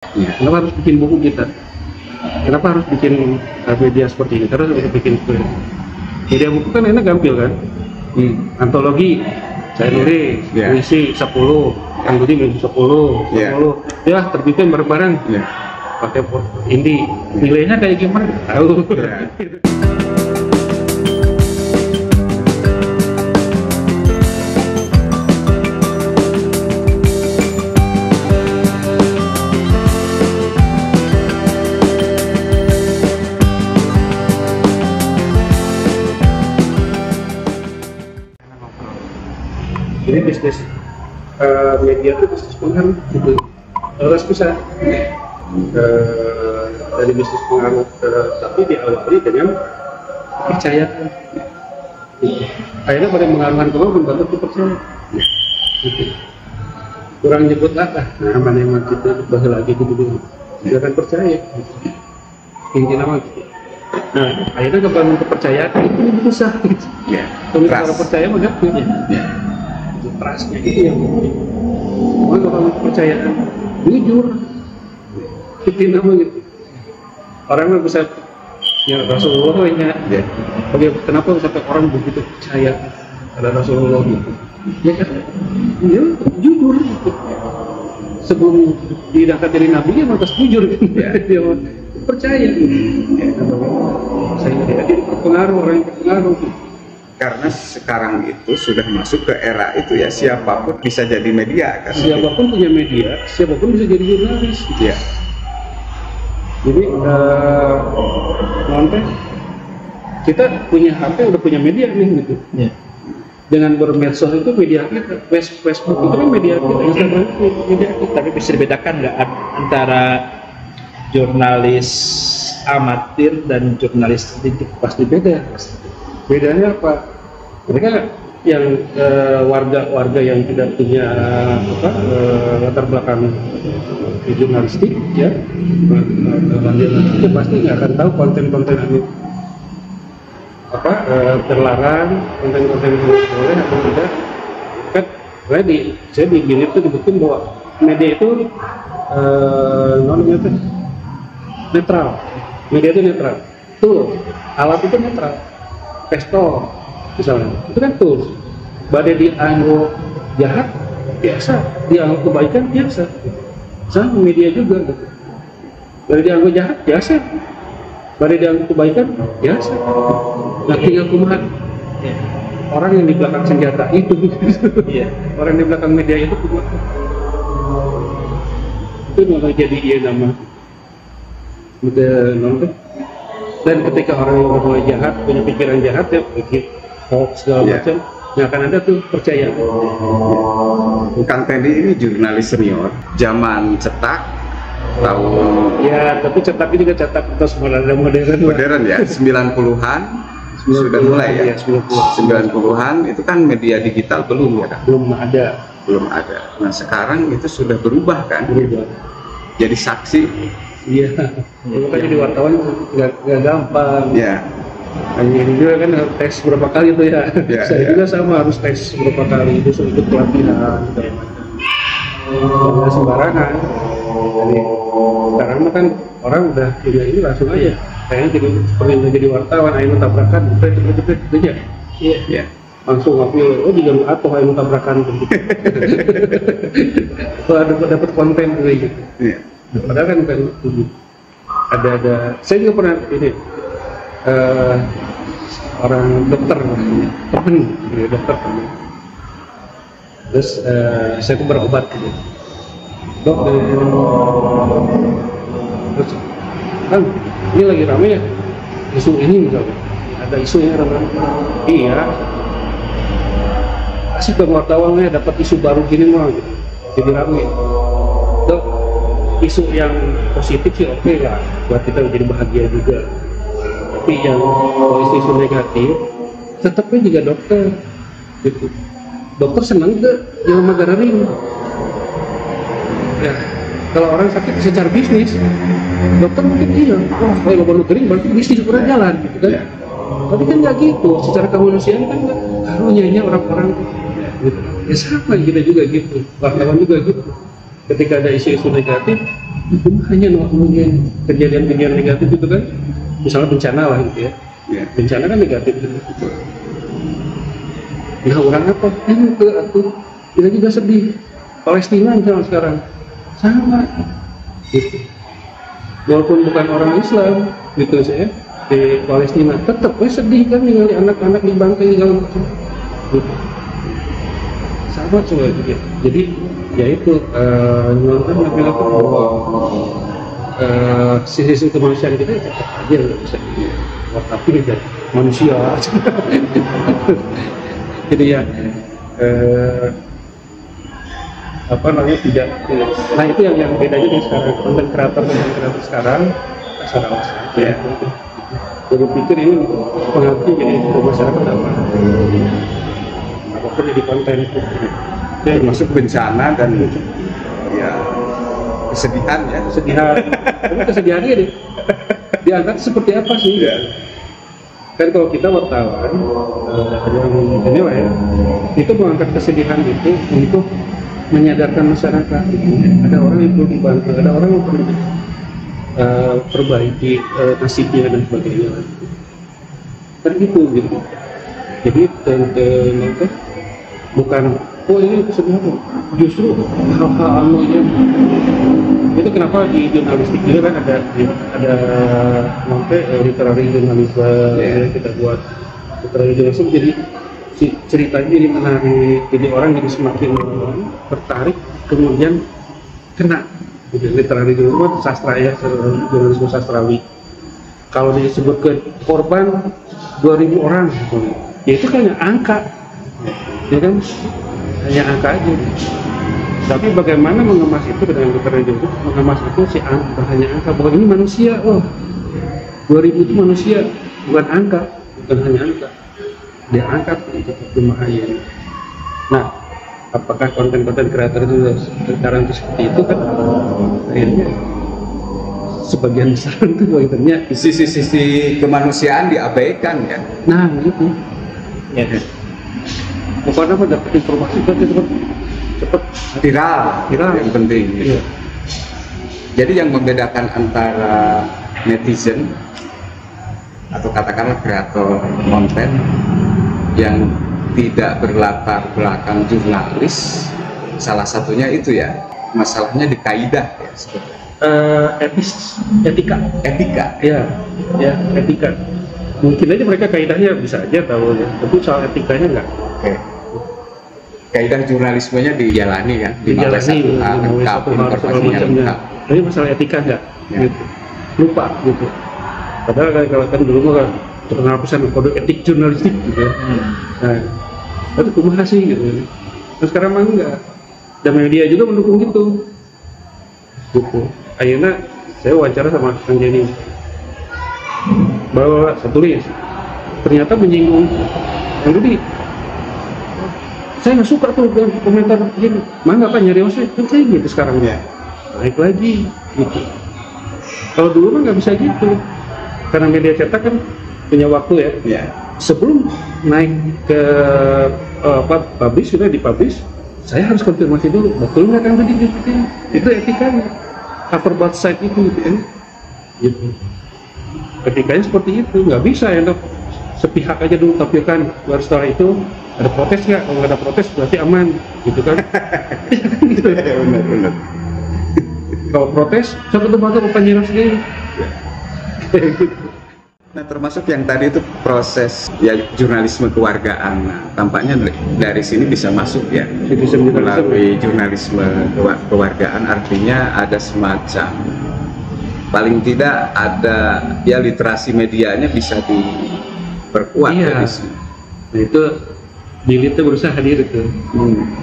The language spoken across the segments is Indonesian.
Ya. Kenapa harus bikin buku kita? Kenapa harus bikin media seperti ini? Karena harus bikin media buku kan enak gampil kan? Antologi, saya nulis, puisi 10, yang Budi nulis 10, ya terbitin bareng-bareng. Pakai indie, nilainya kayak gimana? Tahu. Jadi bisnis media itu bisnis pengaruh gitu. Harus bisa dari bisnis pengaruh, tapi diawali dengan kepercayaan. Akhirnya pada mengaruhkan ke bawah belum tentu percaya. Gitu. Kurang nyebut lah, mana yang kita bahas lagi gitu, dia akan percaya. Intinya nama gitu. Nah, akhirnya kebangun kepercayaan itu lebih susah. Gitu. Kalau percaya mah trustnya itu yang mau kalau kepercayaan jujur itu nama gitu orang yang bisa ya Rasulullah kenapa sampai orang begitu percaya pada Rasulullah gitu ya kan dia jujur gitu. Sebelum diangkat jadi nabi dia harus jujur gitu. Dia percaya gitu. Saya jadi berpengaruh orang yang berpengaruh gitu. Karena sekarang itu sudah masuk ke era itu ya, siapapun bisa jadi media kan? Siapapun punya media, siapapun bisa jadi jurnalis. Iya. Jadi nanti kita punya HP udah punya media nih gitu. Ya. Dengan bermedsos itu media kita, Facebook itu kan media kita, Instagram itu media kita. Tapi bisa dibedakan nggak antara jurnalis amatir dan jurnalis titik? Pasti beda. Bedanya apa? Mereka yang warga yang tidak punya latar belakang di jurnalistik ya, itu pasti nggak akan tahu konten-konten ini terlarang, konten-konten yang boleh atau tidak. Kan saya di BINIP itu dibutuhin bahwa media itu netral, media itu netral, tuh alat itu netral. Pistol misalnya, itu kan tools. Badai dianggap jahat biasa, dianggap kebaikan biasa. Sama media juga. Badai dianggap jahat biasa, badai dianggap kebaikan biasa. Nah tinggal kumaha orang yang di belakang senjata itu, orang di belakang media itu kumaha. Itu malah jadi nama udah nonton. Dan ketika orang yang berbuat jahat, punya pikiran jahat, ya bikin hoax segala macam, yang akan ada tuh percaya. Kang Tendi ini jurnalis senior, zaman cetak, tahun... Ya, tapi cetak juga cetak terus modern. Modern ya, 90-an sudah mulai ya, 90-an itu kan media digital belum ya kan? Belum ada. Nah sekarang itu sudah berubah kan? Berubah. Jadi saksi. Iya, makanya di wartawan nggak gampang. Iya. Ini juga kan tes berapa kali tuh ya. Saya juga sama harus tes berapa kali itu ikut pelatihan segala macam. Nggak sembarangan. Jadi sekarang kan orang udah punya ini langsung aja. Kayaknya jadi wartawan, ayo tabrakan, jepret gitu aja. Iya. Langsung ngambil, di jalur atuh ayo tabrakan gitu. Dapat konten kayak gitu. Iya. Padahal kan ada saya juga pernah ini orang dokter temen dokter temen terus saya tuh berobat gitu. Dok terus kan ini lagi rame ya isu ini misalnya ada isu yang rame iya asik bang wartawannya dapat isu baru gini mah gitu jadi rame. Dok isu yang positif sih oke lah buat kita menjadi bahagia juga, tapi yang isu negatif tetapnya juga dokter gitu. Dokter senang gak yang magararing ya kalau orang sakit secara bisnis dokter mungkin iya kalau baru kering berarti bisnis pernah jalan gitu kan tapi kan nggak gitu, secara kemanusiaan kan nggak karunya orang-orang gitu. Ya sama kita juga gitu, wartawan juga gitu. Ketika ada isu-isu negatif hanya ngomongin kejadian-kejadian negatif itu kan, misalnya bencana lah gitu ya. Bencana kan negatif gitu. Nah orang apa? Itu kita juga sedih. Palestina misalnya sekarang sama gitu. Walaupun bukan orang Islam gitu saya di Palestina tetap sedih kan ningali anak-anak dibantai segala macam gitu. Sama coba gitu. Jadi ya itu sisi kemanusiaan kita tetap aja nggak bisa tapi kita manusia jadi ya apa namanya tidak nah itu yang bedanya di sekarang konten kreator sekarang secara luas ya. Jadi pikir ini pengerti jadi masyarakat apapun jadi konten itu ya, termasuk bencana dan ya kesedihan ya tapi kesedihannya deh diangkat seperti apa sih ya. Kan kalau kita wartawan yang inilah ya itu mengangkat kesedihan itu untuk menyadarkan masyarakat ada orang yang perlu dibantu, ada orang yang perlu perbaiki nasibnya dan sebagainya kan gitu jadi bukan ini kesedihan justru hal-hal anunya itu kenapa di jurnalistik juga kan ada literary jurnalisme kita buat literary jurnalisme jadi ceritanya jadi menarik jadi orang jadi semakin tertarik kemudian kena gitu. Literary jurnalisme sastra ya jurnalisme sastrawi kalau disebutkan korban 2.000 orang ya itu kan angka ya kan hanya angka aja tapi bagaimana mengemas itu dengan literary jurnalisme mengemas itu si angka hanya angka bahwa ini manusia 2.000 itu manusia bukan angka bukan hanya angka dia angkat itu bahaya. Nah, apakah konten-konten kreator itu sekarang itu seperti itu kan? Akhirnya sebagian besar itu akhirnya sisi kemanusiaan diabaikan kan? Nah, itu. Ya. Pokoknya apa dapat informasi cepat viral yang penting. Gitu. Iya. Jadi yang membedakan antara netizen atau katakanlah kreator konten yang tidak berlatar belakang jurnalis salah satunya itu ya masalahnya di kaidah ya etika ya etika mungkin aja mereka kaidahnya bisa aja tahu ya tapi soal etikanya enggak kaidah jurnalismenya dijalani kan lengkap informasinya lengkap tapi masalah etika enggak gitu. Lupa gitu padahal kalau kan dulu kan terkenal pesan kode etik jurnalistik gitu ya. Nah, itu kumaha sih gitu. Nah, sekarang mah enggak. Dan media juga mendukung gitu. Akhirnya saya wawancara sama Kang Jenny. Bahwa saya tulis ternyata menyinggung yang Rudi. Saya nggak suka tuh dengan komentar gini. Mana apa nyari osnya kan kayak gitu sekarang ya. Naik lagi gitu. Kalau dulu mah nggak bisa gitu. Karena media cetak kan punya waktu ya. Sebelum naik ke publish sudah dipublish, saya harus konfirmasi dulu betul nggak kan tadi gitu. Itu etikanya. Cover both side itu gitu kan. Gitu. Etikanya seperti itu nggak bisa ya sepihak aja dulu tampilkan. Baru setelah itu ada protes nggak? Kalau nggak ada protes berarti aman gitu kan? Gitu. Benar. Kalau protes, siapa tuh bakal penyiar sendiri. Nah termasuk yang tadi itu proses ya jurnalisme kewargaan. Nah, tampaknya dari sini bisa masuk ya melalui jurnalisme kewargaan artinya ada semacam paling tidak ada ya literasi medianya bisa diperkuat iya. Di sini. Nah itu Bilit itu berusaha hadir itu.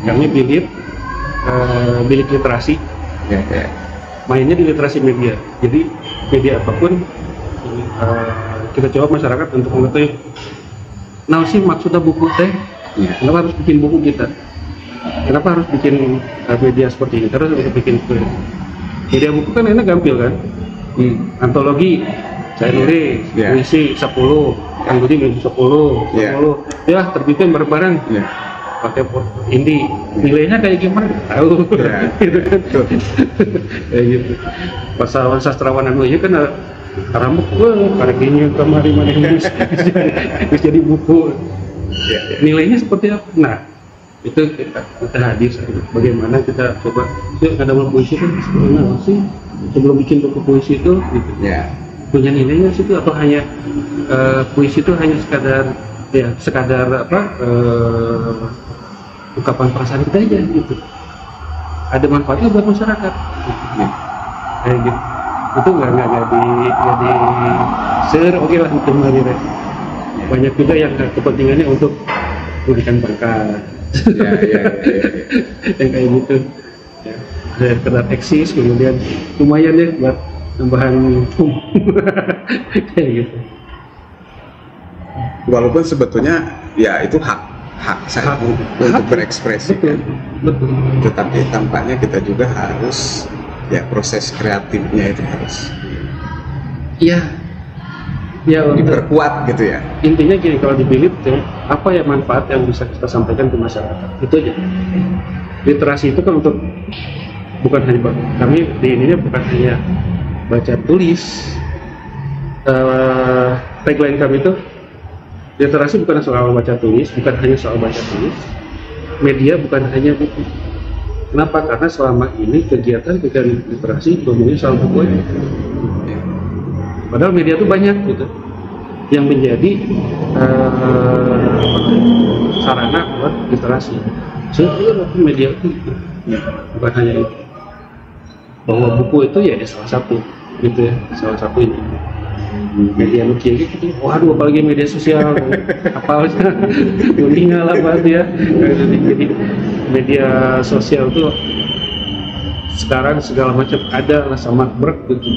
Kami bilik literasi. Ya. Mainnya di literasi media. Jadi media apapun kita coba masyarakat untuk mengetahui nah sih maksudnya buku teh kenapa harus bikin buku kita kenapa harus bikin media seperti ini terus harus bikin media buku kan enak gampil kan antologi saya nulis puisi 10 yang Budi nulis 10 ya terbitkan bareng-bareng pakai indie, nilainya kayak gimana tahu. Gitu kan. Kayak gitu. Pasawan sastrawan anu ieu kan rambut karek ini kamari mana yang bisa jadi buku. Nilainya seperti apa? Nah, itu kita hadir. Bagaimana kita coba ada puisi kan sebenarnya sih sebelum bikin buku puisi itu gitu. Punya nilainya situ atau hanya puisi itu hanya sekadar ungkapan perasaan kita aja gitu. Ada manfaatnya buat masyarakat. Kayak gitu. Itu nggak di share oke lah itu mari. Banyak juga yang kepentingannya untuk memberikan berkat. Yang kayak gitu. Ada sekedar eksis kemudian lumayan ya buat tambahan kayak gitu. Walaupun sebetulnya ya itu hak saya untuk berekspresi kan. Betul. Tetapi tampaknya kita juga harus ya proses kreatifnya itu harus diperkuat gitu ya. Intinya gini, kalau dipilih apa ya manfaat yang bisa kita sampaikan ke masyarakat, itu aja. Literasi itu kan untuk bukan hanya kami di ininya bukan hanya baca tulis. Tagline kami itu literasi bukan soal baca tulis, bukan hanya soal baca tulis. Media bukan hanya buku. Kenapa? Karena selama ini kegiatan literasi ngomongin soal buku aja. Padahal media itu banyak gitu yang menjadi sarana buat literasi. Sebenarnya media itu bukan hanya itu. Bahwa buku itu ya salah satu gitu ya, salah satu ini. Media nukia gitu, waduh apalagi media sosial, apalagi dunia lah banget ya. Jadi media sosial tuh sekarang segala macam ada lah sama berat gitu.